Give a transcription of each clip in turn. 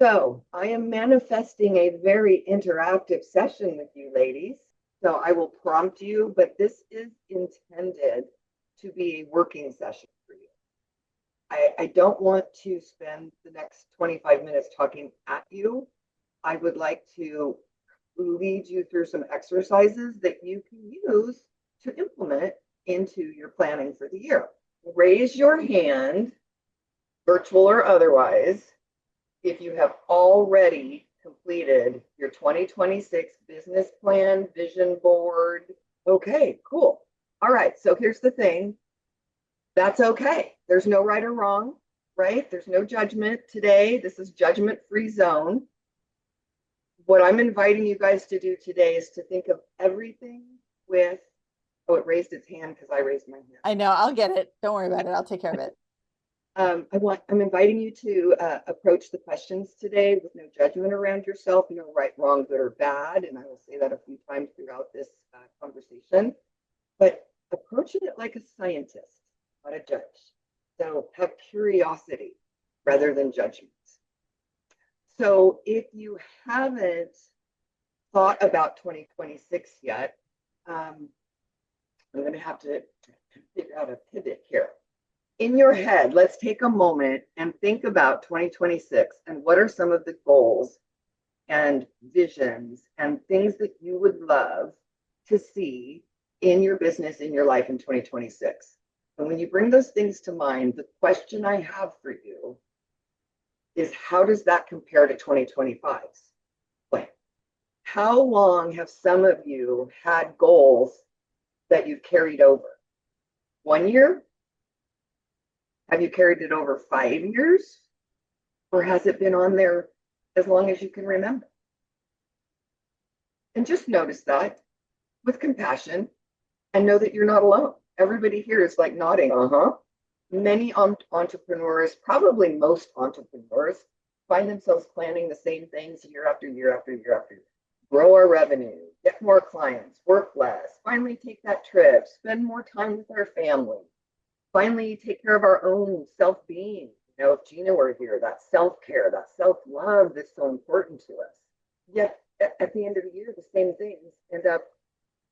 So I am manifesting a very interactive session with you ladies. So I will prompt you, but this is intended to be a working session for you. I don't want to spend the next 25 minutes talking at you. I would like to lead you through some exercises that you can use to implement into your planning for the year. Raise your hand, virtual or otherwise, if you have already completed your 2026 business plan, vision board. Okay, cool. All right, so here's the thing. That's okay. There's no right or wrong, right? There's no judgment today. This is judgment-free zone. What I'm inviting you guys to do today is to think of everything with, oh, it raised its hand because I raised my hand. I know, I'll get it. Don't worry about it. I'll take care of it. I'm inviting you to approach the questions today with no judgment around yourself, no right, wrong, good, or bad. And I will say that a few times throughout this conversation. But approach it like a scientist, not a judge. So have curiosity rather than judgment. So if you haven't thought about 2026 yet, I'm going to have to figure out a pivot here. In your head, let's take a moment and think about 2026 and what are some of the goals and visions and things that you would love to see in your business, in your life in 2026. And when you bring those things to mind, the question I have for you is, how does that compare to 2025's plan? How long have some of you had goals that you've carried over? 1 year? Have you carried it over 5 years? Or has it been on there as long as you can remember? And just notice that with compassion and know that you're not alone. Everybody here is like nodding, Many entrepreneurs, probably most entrepreneurs, find themselves planning the same things year after year after year after year. Grow our revenue, get more clients, work less, finally take that trip, spend more time with our family, finally take care of our own self-being. You know, if Gina were here, that self-care, that self-love that's so important to us. Yet at the end of the year, the same things end up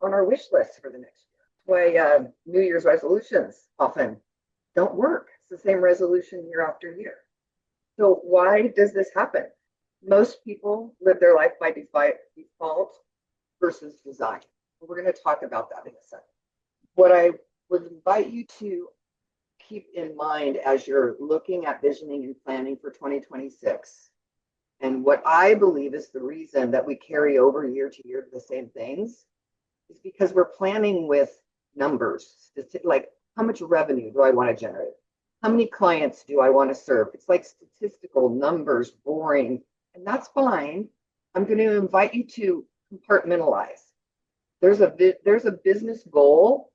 on our wish list for the next year. That's why New Year's resolutions often don't work. It's the same resolution year after year. So why does this happen? Most people live their life by default versus design. We're going to talk about that in a second. What I would invite you to keep in mind as you're looking at visioning and planning for 2026, and what I believe is the reason that we carry over year to year the same things, is because we're planning with numbers. Like, how much revenue do I want to generate? How many clients do I want to serve? It's like statistical numbers, boring, and that's fine. I'm going to invite you to compartmentalize. There's a business goal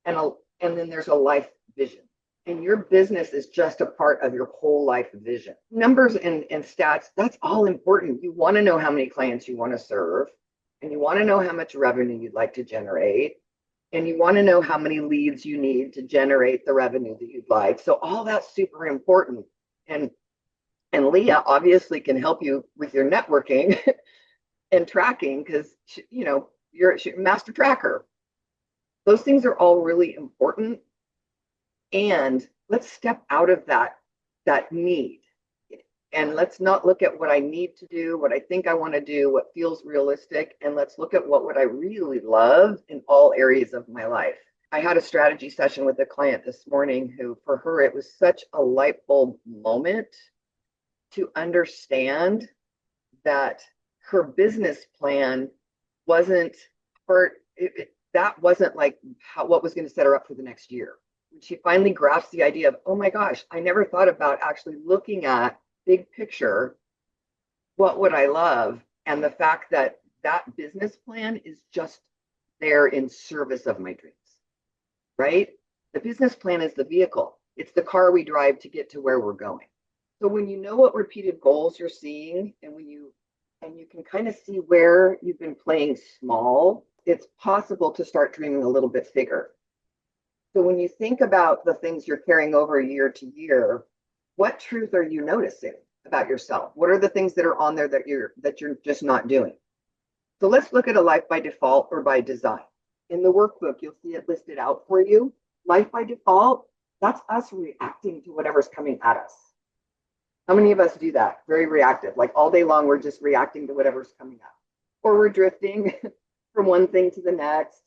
and then there's a life vision. And your business is just a part of your whole life vision. Numbers and stats, that's all important. You want to know how many clients you want to serve, and you want to know how much revenue you'd like to generate, and you want to know how many leads you need to generate the revenue that you'd like. So all that's super important. And Leah obviously can help you with your networking and tracking, because you're a master tracker. Those things are all really important. And let's step out of that need. And let's not look at what I need to do, what I think I want to do, what feels realistic, and let's look at what would I really love in all areas of my life. I had a strategy session with a client this morning who, for her, it was such a light bulb moment to understand that her business plan wasn't that wasn't like what was going to set her up for the next year. She finally grasped the idea of, oh my gosh, I never thought about actually looking at big picture, what would I love? And the fact that that business plan is just there in service of my dreams, right? The business plan is the vehicle. It's the car we drive to get to where we're going. So when you know what repeated goals you're seeing, and you can kind of see where you've been playing small, it's possible to start dreaming a little bit bigger. So when you think about the things you're carrying over year to year, what truth are you noticing? about yourself? What are the things that are on there that you're just not doing? So let's look at a life by default or by design. In the workbook, you'll see it listed out for you. Life by default, that's us reacting to whatever's coming at us. How many of us do that? Very reactive. Like all day long, we're just reacting to whatever's coming up. Or we're drifting from one thing to the next,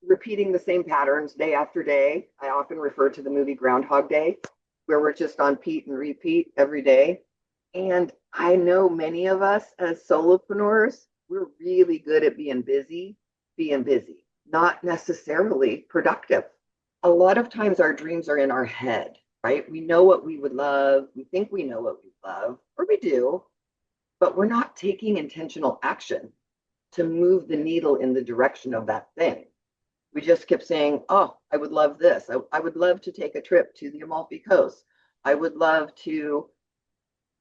repeating the same patterns day after day. I often refer to the movie Groundhog Day, where we're just on repeat and repeat every day. And I know many of us as solopreneurs, we're really good at being busy, not necessarily productive. A lot of times our dreams are in our head, right? We know what we would love. We think we know what we love, or we do, but we're not taking intentional action to move the needle in the direction of that thing. We just kept saying, oh, I would love this. I would love to take a trip to the Amalfi Coast. I would love to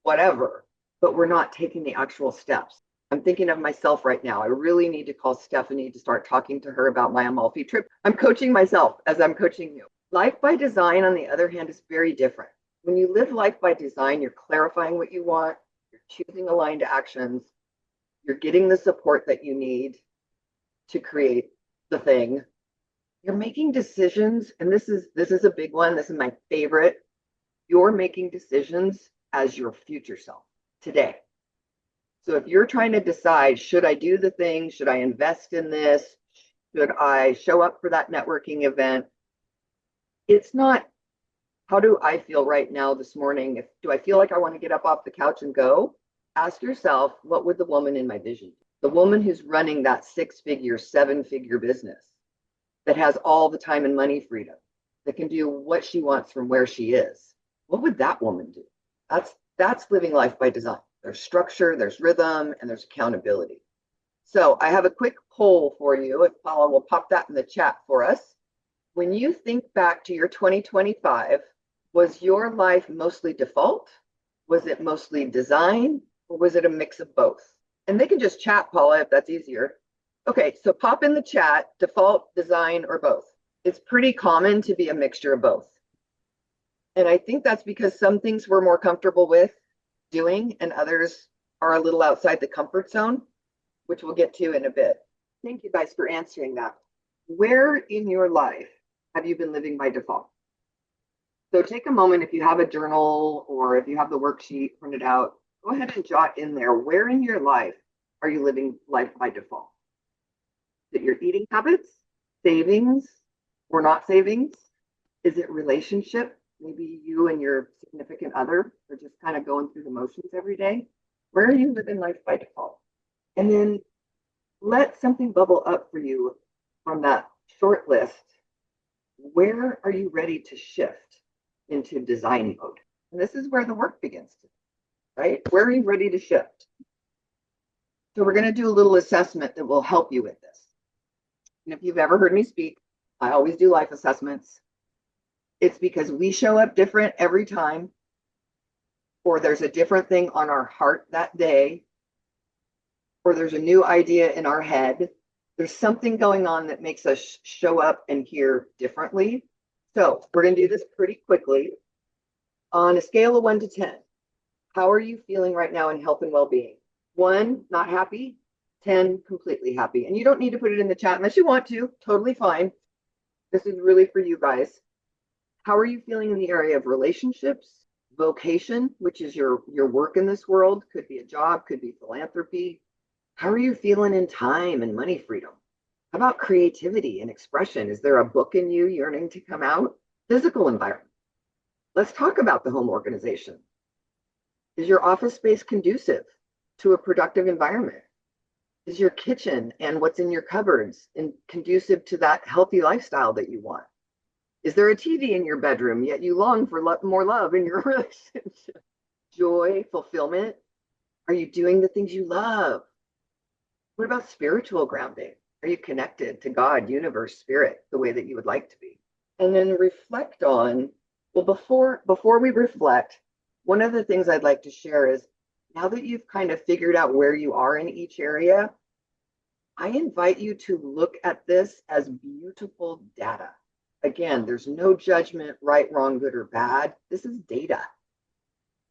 whatever, but we're not taking the actual steps. I'm thinking of myself right now. I really need to call Stephanie to start talking to her about my Amalfi trip. I'm coaching myself as I'm coaching you. Life by design, on the other hand, is very different. When you live life by design, you're clarifying what you want, you're choosing aligned actions, you're getting the support that you need to create the thing. You're making decisions, and this is a big one. This is my favorite. You're making decisions as your future self today. So if you're trying to decide, should I do the thing? Should I invest in this? Should I show up for that networking event? It's not, how do I feel right now this morning? Do I feel like I want to get up off the couch and go? Ask yourself, what would the woman in my vision do? The woman who's running that 6-figure, 7-figure business that has all the time and money freedom, that can do what she wants from where she is. What would that woman do? That's living life by design. There's structure, there's rhythm, and there's accountability. So I have a quick poll for you. If Paula will pop that in the chat for us. When you think back to your 2025, was your life mostly default? Was it mostly design? Or was it a mix of both? And they can just chat, Paula, if that's easier. Okay, so pop in the chat, default, design, or both. It's pretty common to be a mixture of both. And I think that's because some things we're more comfortable with doing and others are a little outside the comfort zone, which we'll get to in a bit. Thank you guys for answering that. Where in your life have you been living by default? So take a moment, if you have a journal or if you have the worksheet printed out, go ahead and jot in there, where in your life are you living life by default? Is it your eating habits, savings, or not savings? Is it relationship? Maybe you and your significant other are just kind of going through the motions every day. Where are you living life by default? And then let something bubble up for you from that short list. Where are you ready to shift into design mode? And this is where the work begins, right? Where are you ready to shift? So we're going to do a little assessment that will help you with this. And if you've ever heard me speak, I always do life assessments. It's because we show up different every time, or there's a different thing on our heart that day, or there's a new idea in our head. There's something going on that makes us show up and hear differently. So we're going to do this pretty quickly. On a scale of 1 to 10, how are you feeling right now in health and well-being? 1, not happy. 10, completely happy. And you don't need to put it in the chat unless you want to. Totally fine. This is really for you guys. How are you feeling in the area of relationships, vocation, which is your work in this world? Could be a job, could be philanthropy. How are you feeling in time and money freedom? How about creativity and expression? Is there a book in you yearning to come out? Physical environment. Let's talk about the home organization. Is your office space conducive to a productive environment? Is your kitchen and what's in your cupboards conducive to that healthy lifestyle that you want? Is there a TV in your bedroom, yet you long for more love in your relationship? Joy, fulfillment. Are you doing the things you love? What about spiritual grounding? Are you connected to God, universe, spirit, the way that you would like to be? And then reflect on, well, before we reflect, one of the things I'd like to share is, now that you've kind of figured out where you are in each area, I invite you to look at this as beautiful data. Again, there's no judgment, right, wrong, good, or bad. This is data.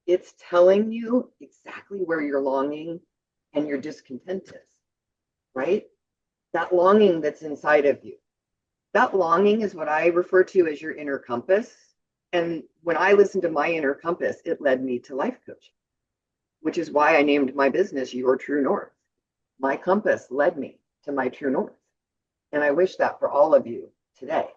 It's telling you exactly where your longing and your discontent is, right? That longing that's inside of you. That longing is what I refer to as your inner compass. And when I listened to my inner compass, it led me to life coaching, which is why I named my business Your True North. My compass led me to my true north. And I wish that for all of you today.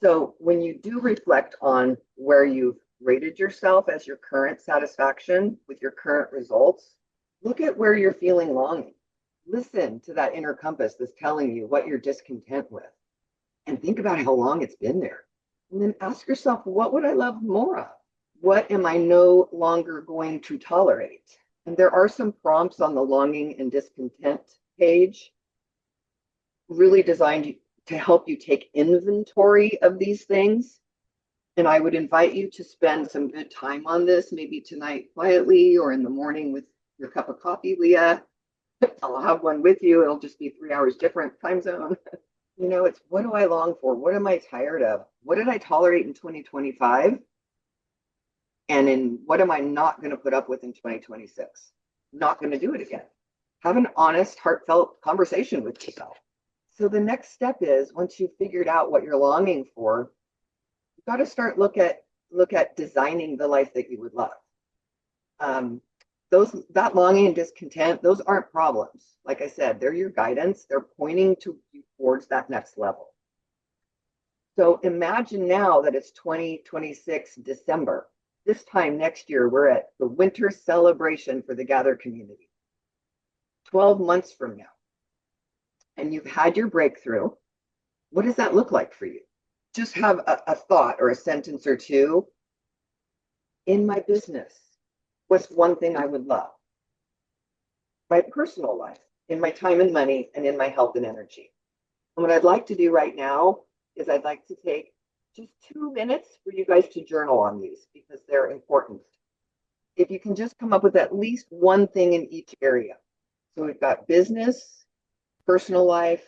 So when you do reflect on where you've rated yourself as your current satisfaction with your current results, look at where you're feeling longing. Listen to that inner compass that's telling you what you're discontent with. And think about how long it's been there. And then ask yourself, what would I love more of? What am I no longer going to tolerate? And there are some prompts on the longing and discontent page, really designed to help you take inventory of these things. And I would invite you to spend some good time on this, maybe tonight quietly or in the morning with your cup of coffee, Leah. I'll have one with you. It'll just be 3 hours different time zone. You know, it's what do I long for? What am I tired of? What did I tolerate in 2025? And in what am I not going to put up with in 2026? Not going to do it again. Have an honest, heartfelt conversation with yourself. So the next step is, once you've figured out what you're longing for, you've got to start look at designing the life that you would love. That longing and discontent, those aren't problems. Like I said, they're your guidance. They're pointing to you towards that next level. So imagine now that it's 2026 December. This time next year, we're at the winter celebration for the Gather community. 12 months from now, and you've had your breakthrough. What does that look like for you? Just have a thought or a sentence or two. In my business, what's one thing I would love? My personal life, in my time and money, and in my health and energy. And what I'd like to do right now is I'd like to take just 2 minutes for you guys to journal on these because they're important. If you can just come up with at least one thing in each area. So we've got business, personal life,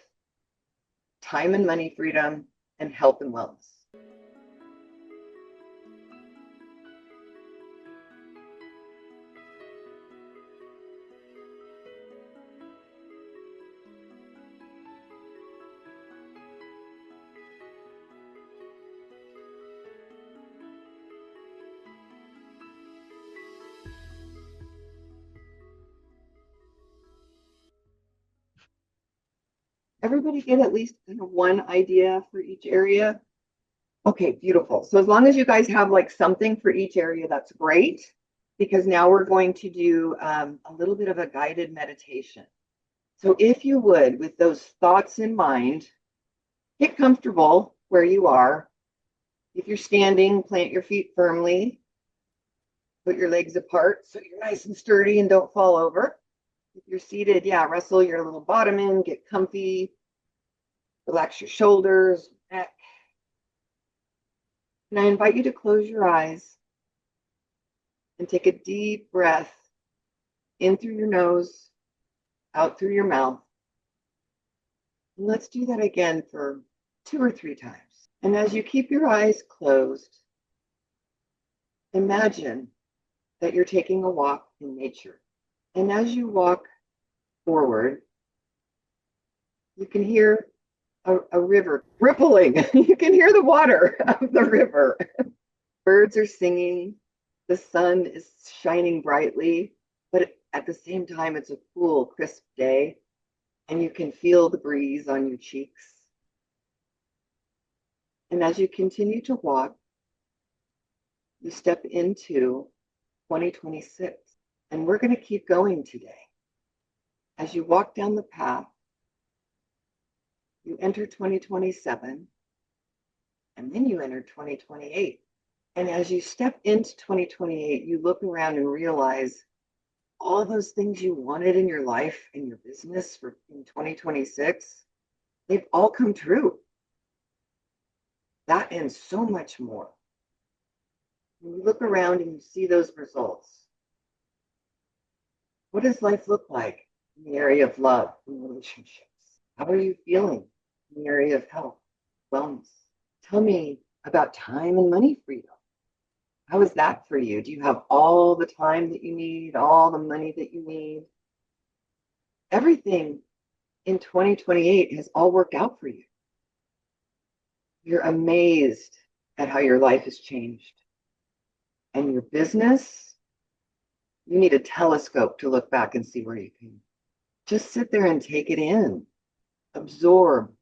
time and money freedom, and health and wellness. Everybody get at least kind of one idea for each area? Okay, beautiful. So as long as you guys have like something for each area, that's great, because now we're going to do a little bit of a guided meditation. So if you would, with those thoughts in mind, get comfortable where you are. If you're standing, plant your feet firmly. Put your legs apart so you're nice and sturdy and don't fall over. If you're seated, yeah, wrestle your little bottom in, get comfy. Relax your shoulders, neck. And I invite you to close your eyes and take a deep breath in through your nose, out through your mouth. And let's do that again for 2 or 3 times. And as you keep your eyes closed, imagine that you're taking a walk in nature. And as you walk forward, you can hear a river rippling. You can hear the water of the river. Birds are singing. The sun is shining brightly, but at the same time, it's a cool, crisp day, and you can feel the breeze on your cheeks. And as you continue to walk, you step into 2026, and we're going to keep going today. As you walk down the path, you enter 2027, and then you enter 2028. And as you step into 2028, you look around and realize all those things you wanted in your life and your business for in 2026, they've all come true. That and so much more. When you look around and you see those results, what does life look like in the area of love and relationships? How are you feeling in the area of health, wellness? Tell me about time and money freedom. How is that for you? Do you have all the time that you need, all the money that you need? Everything in 2028 has all worked out for you. You're amazed at how your life has changed. And your business, you need a telescope to look back and see where you came. Just sit there and take it in. Absorb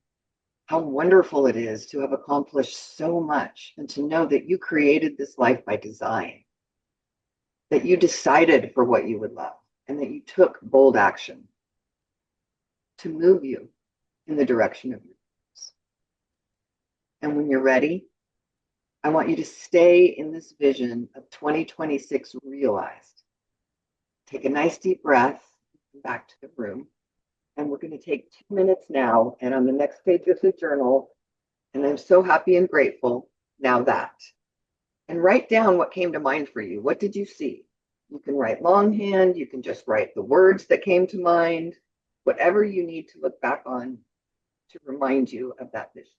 how wonderful it is to have accomplished so much and to know that you created this life by design, that you decided for what you would love, and that you took bold action to move you in the direction of your dreams. And when you're ready, I want you to stay in this vision of 2026 realized. Take a nice deep breath, back to the room. And we're going to take 2 minutes now. And on the next page of the journal, and I'm so happy and grateful, now that. And write down what came to mind for you. What did you see? You can write longhand. You can just write the words that came to mind, whatever you need to look back on to remind you of that vision.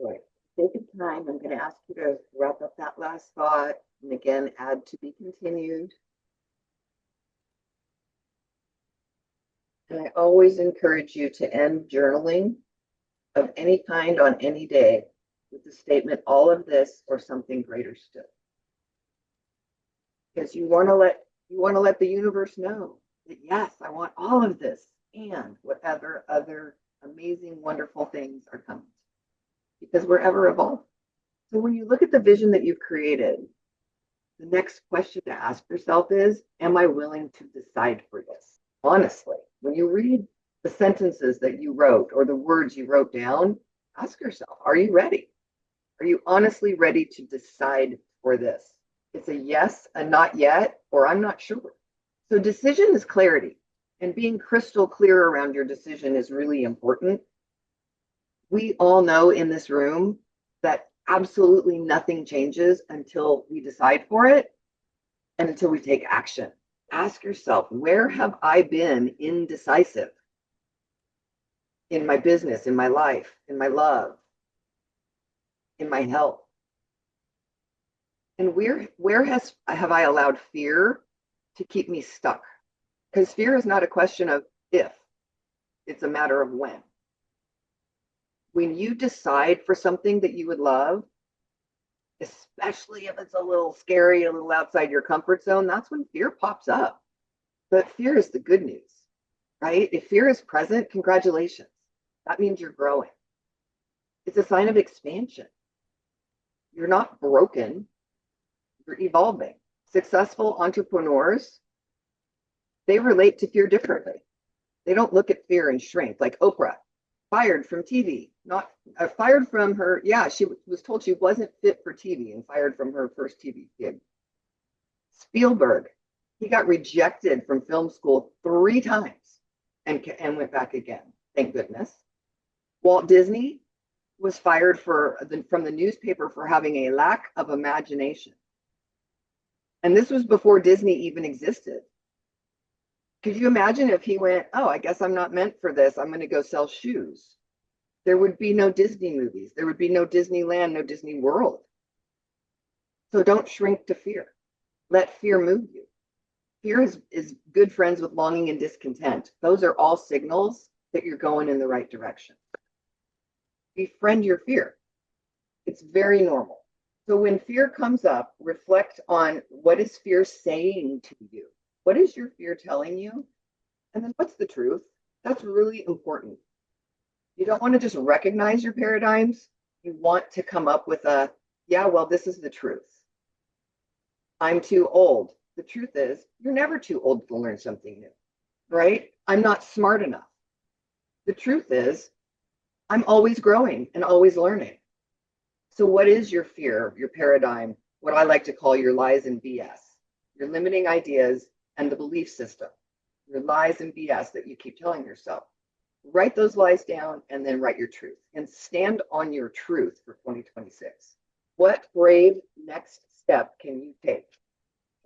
Right. Take your time. I'm going to ask you to wrap up that last thought. And again, add to be continued. And I always encourage you to end journaling of any kind on any day with the statement, all of this or something greater still. Because you want to let the universe know that yes, I want all of this and whatever other amazing, wonderful things are coming. Because we're ever evolving. So when you look at the vision that you've created, the next question to ask yourself is, am I willing to decide for this? Honestly, when you read the sentences that you wrote or the words you wrote down, ask yourself, are you ready? Are you honestly ready to decide for this? It's a yes, a not yet, or I'm not sure. So decision is clarity, and being crystal clear around your decision is really important. We all know in this room that absolutely nothing changes until we decide for it and until we take action. Ask yourself, where have I been indecisive? In my business, in my life, in my love, in my health? And where have I allowed fear to keep me stuck? Because fear is not a question of if, it's a matter of when. When you decide for something that you would love, especially if it's a little scary, a little outside your comfort zone, that's when fear pops up. But fear is the good news, right? If fear is present, congratulations. That means you're growing. It's a sign of expansion. You're not broken, you're evolving. Successful entrepreneurs, they relate to fear differently. They don't look at fear and shrink, like Oprah. Fired from TV, not fired from her. Yeah, she was told she wasn't fit for TV and fired from her first TV gig. Spielberg, he got rejected from film school 3 times and went back again. Thank goodness. Walt Disney was fired from the newspaper for having a lack of imagination. And this was before Disney even existed. Could you imagine if he went, oh, I guess I'm not meant for this. I'm going to go sell shoes. There would be no Disney movies. There would be no Disneyland, no Disney World. So don't shrink to fear. Let fear move you. Fear is good friends with longing and discontent. Those are all signals that you're going in the right direction. Befriend your fear. It's very normal. So when fear comes up, reflect on what is fear saying to you? What is your fear telling you? And then what's the truth? That's really important. You don't want to just recognize your paradigms. You want to come up with a, yeah, well, this is the truth. I'm too old. The truth is, you're never too old to learn something new, right? I'm not smart enough. The truth is, I'm always growing and always learning. So what is your fear, your paradigm, what I like to call your lies and BS, your limiting ideas and the belief system, your lies and BS that you keep telling yourself? Write those lies down and then write your truth and stand on your truth for 2026. What brave next step can you take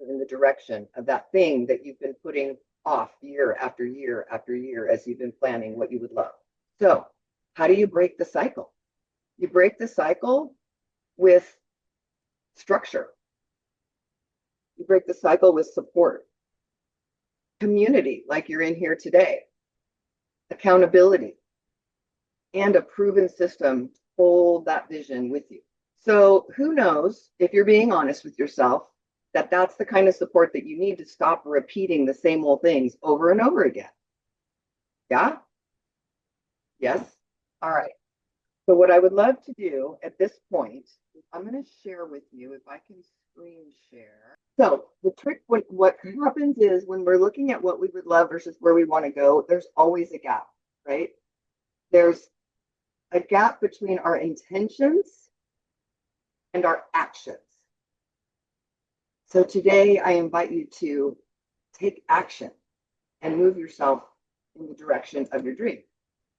in the direction of that thing that you've been putting off year after year after year as you've been planning what you would love. So how do you break the cycle? You break the cycle with structure. You break the cycle with support, community, like you're in here today, accountability, and a proven system to hold that vision with you. So who knows, if you're being honest with yourself, that that's the kind of support that you need to stop repeating the same old things over and over again. Yeah? Yes? All right. So what I would love to do at this point is I'm going to share with you, if I can screen share. So the trick, what happens is when we're looking at what we would love versus where we want to go, there's always a gap, right? There's a gap between our intentions and our actions. So today I invite you to take action and move yourself in the direction of your dream.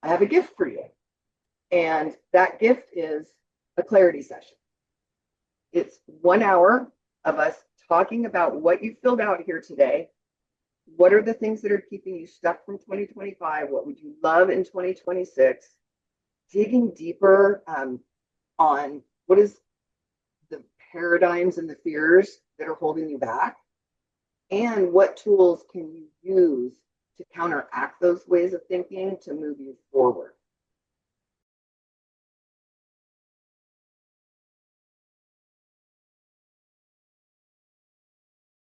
I have a gift for you. And that gift is a clarity session. It's 1 hour of us talking about what you filled out here today. What are the things that are keeping you stuck from 2025? What would you love in 2026? Digging deeper on what is the paradigms and the fears that are holding you back, and what tools can you use to counteract those ways of thinking to move you forward.